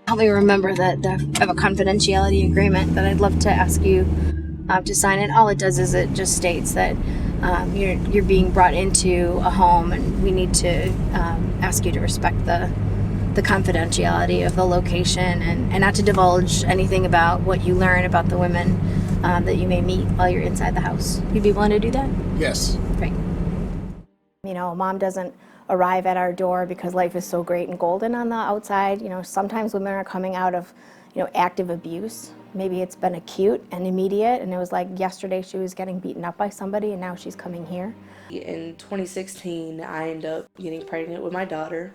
Help me remember that I have a confidentiality agreement that I'd love to ask you to sign. And all it does is it just states that you're being brought into a home, and we need to ask you to respect the confidentiality of the location, and not to divulge anything about what you learn about the women that you may meet while you're inside the house. You'd be willing to do that? Yes. Great. You know, mom doesn't arrive at our door because life is so great and golden on the outside. You know, sometimes women are coming out of, active abuse. Maybe it's been acute and immediate, and it was like yesterday she was getting beaten up by somebody, and now she's coming here. In 2016, I ended up getting pregnant with my daughter.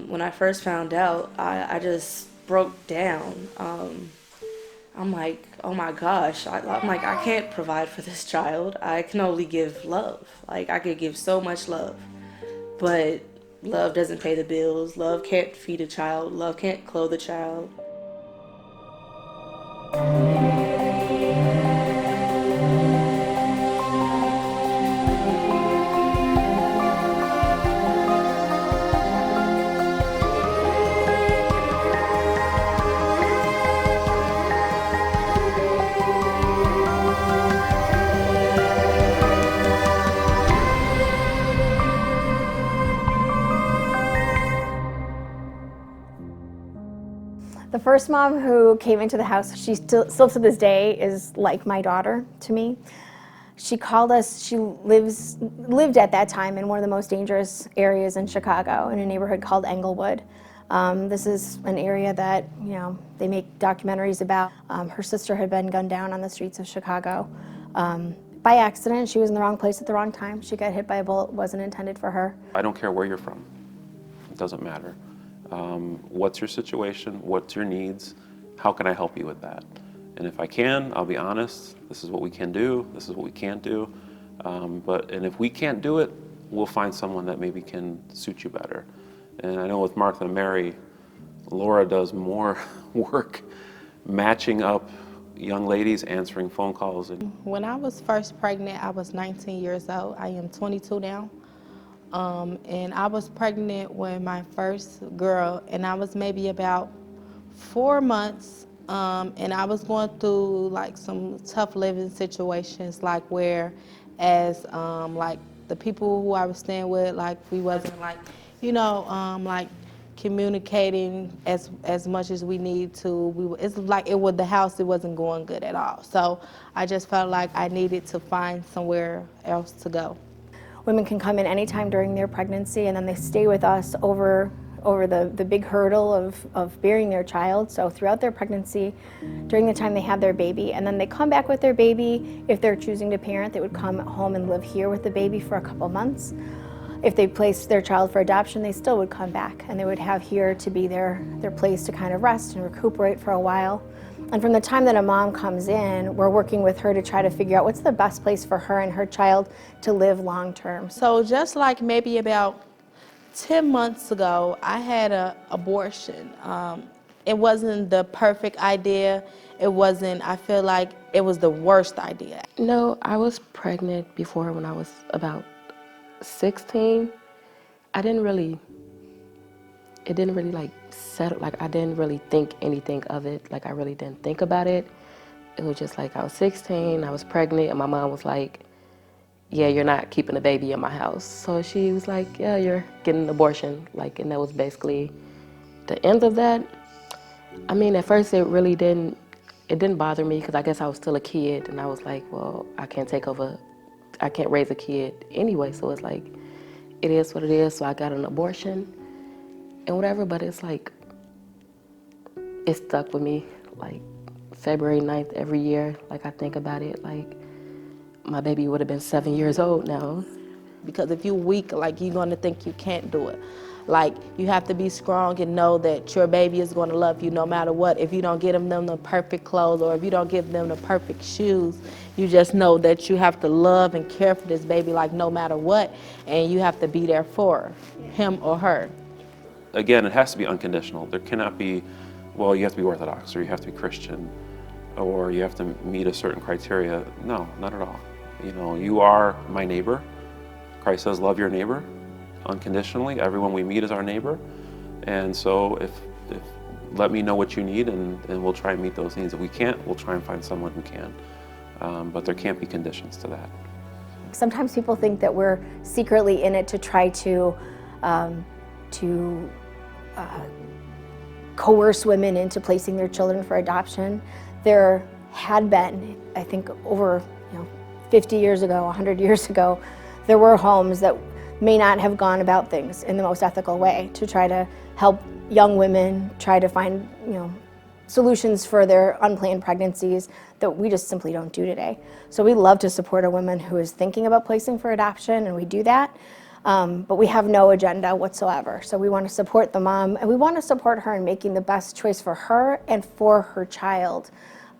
When I first found out, I just broke down. I'm like, oh my gosh, I'm like, I can't provide for this child. I can only give love. Like, I could give so much love, but love doesn't pay the bills. Love can't feed a child. Love can't clothe a child. The first mom who came into the house, she still to this day is like my daughter to me. She called us, she lived at that time in one of the most dangerous areas in Chicago, in a neighborhood called Englewood. This is an area that, they make documentaries about. Her sister had been gunned down on the streets of Chicago. By accident, she was in the wrong place at the wrong time. She got hit by a bullet, wasn't intended for her. I don't care where you're from. It doesn't matter. What's your situation? What's your needs? How can I help you with that? And if I can, I'll be honest. This is what we can do. This is what we can't do. And if we can't do it, we'll find someone that maybe can suit you better. And I know with Martha and Mary, Laura does more work matching up young ladies, answering phone calls. When I was first pregnant, I was 19 years old. I am 22 now. And I was pregnant with my first girl, and I was maybe about 4 months, and I was going through like some tough living situations, like like the people who I was staying with, like we wasn't like, like communicating as much as we need to. It's like the house, it wasn't going good at all. So I just felt like I needed to find somewhere else to go. Women can come in anytime during their pregnancy, and then they stay with us over the big hurdle of bearing their child. So throughout their pregnancy, during the time they have their baby, and then they come back with their baby. If they're choosing to parent, they would come home and live here with the baby for a couple months. If they placed their child for adoption, they still would come back, and they would have here to be their place to kind of rest and recuperate for a while. And from the time that a mom comes in, we're working with her to try to figure out what's the best place for her and her child to live long term. So just like maybe about 10 months ago, I had an abortion. It wasn't the perfect idea. I feel like it was the worst idea. No, I was pregnant before when I was about 16. It didn't really like settle, like I didn't really think anything of it. Like I really didn't think about it. It was just like I was 16, I was pregnant, and my mom was like, yeah, you're not keeping a baby in my house. So she was like, yeah, you're getting an abortion. Like, and that was basically the end of that. I mean, at first it didn't bother me because I guess I was still a kid, and I was like, well, I can't raise a kid anyway. So it's like, it is what it is. So I got an abortion and whatever, but it's like, it stuck with me. Like February 9th every year, like I think about it, like my baby would have been 7 years old now. Because if you're weak, like you're gonna think you can't do it. Like you have to be strong and know that your baby is gonna love you no matter what. If you don't get them the perfect clothes, or if you don't give them the perfect shoes, you just know that you have to love and care for this baby like no matter what, and you have to be there for him or her. Again, it has to be unconditional. There cannot be, well, you have to be Orthodox, or you have to be Christian, or you have to meet a certain criteria. No, not at all. You are my neighbor. Christ says, love your neighbor. unconditionally. Everyone we meet is our neighbor. And so if let me know what you need, and we'll try and meet those needs. If we can't, we'll try and find someone who can. But there can't be conditions to that. Sometimes people think that we're secretly in it to try to coerce women into placing their children for adoption. There had been, I think, over 50 years ago, 100 years ago, there were homes that may not have gone about things in the most ethical way to try to help young women try to find solutions for their unplanned pregnancies that we just simply don't do today. So we love to support a woman who is thinking about placing for adoption, and we do that. But we have no agenda whatsoever. So we want to support the mom, and we want to support her in making the best choice for her and for her child.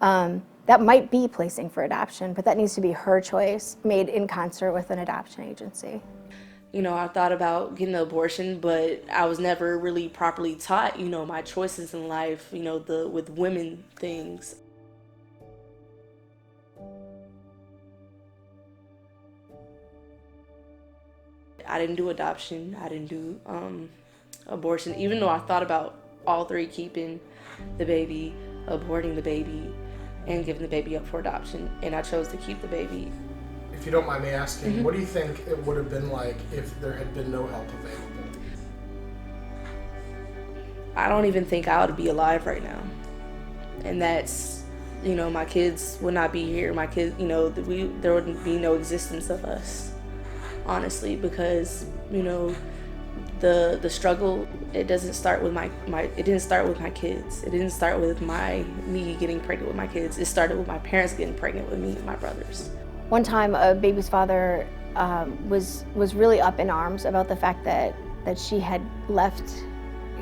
That might be placing for adoption, but that needs to be her choice, made in concert with an adoption agency. I thought about getting an abortion, but I was never really properly taught, my choices in life, with women things. I didn't do adoption. I didn't do abortion, even though I thought about all three: keeping the baby, aborting the baby, and giving the baby up for adoption. And I chose to keep the baby. If you don't mind me asking, what do you think it would have been like if there had been no help available? I don't even think I would be alive right now. And that's, my kids would not be here. My kids, there wouldn't be no existence of us, honestly, because, the struggle, it doesn't start with it didn't start with my kids. It didn't start with me getting pregnant with my kids. It started with my parents getting pregnant with me and my brothers. One time, a baby's father was really up in arms about the fact that she had left.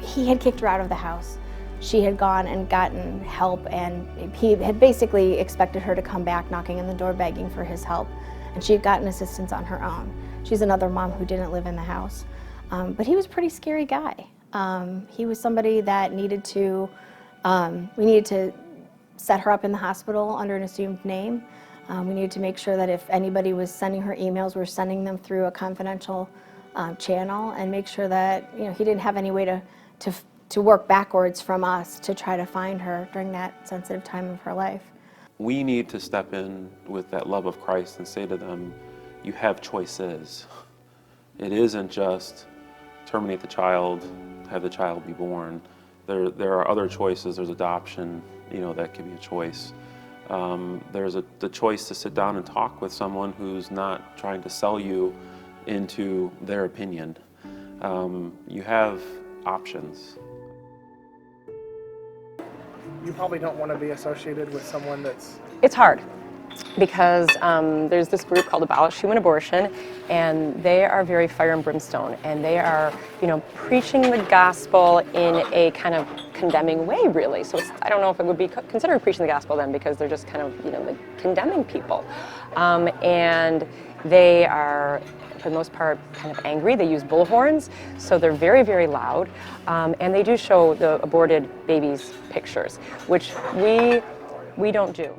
He had kicked her out of the house. She had gone and gotten help, and he had basically expected her to come back knocking on the door begging for his help, and she had gotten assistance on her own. She's another mom who didn't live in the house. But he was a pretty scary guy. He was somebody that we needed to set her up in the hospital under an assumed name. We needed to make sure that if anybody was sending her emails, we're sending them through a confidential channel, and make sure that he didn't have any way to work backwards from us to try to find her during that sensitive time of her life. We need to step in with that love of Christ and say to them, you have choices. It isn't just terminate the child, have the child be born. There are other choices. There's adoption, that could be a choice. There's the choice to sit down and talk with someone who's not trying to sell you into their opinion. You have options. You probably don't want to be associated with someone that's... It's hard because there's this group called Abolish Human Abortion, and they are very fire and brimstone, and they are, preaching the gospel in a kind of condemning way, really. So I don't know if it would be considered preaching the gospel then, because they're just kind of, like condemning people. And they are, for the most part, kind of angry. They use bullhorns, so they're very, very loud. And they do show the aborted babies' pictures, which we don't do.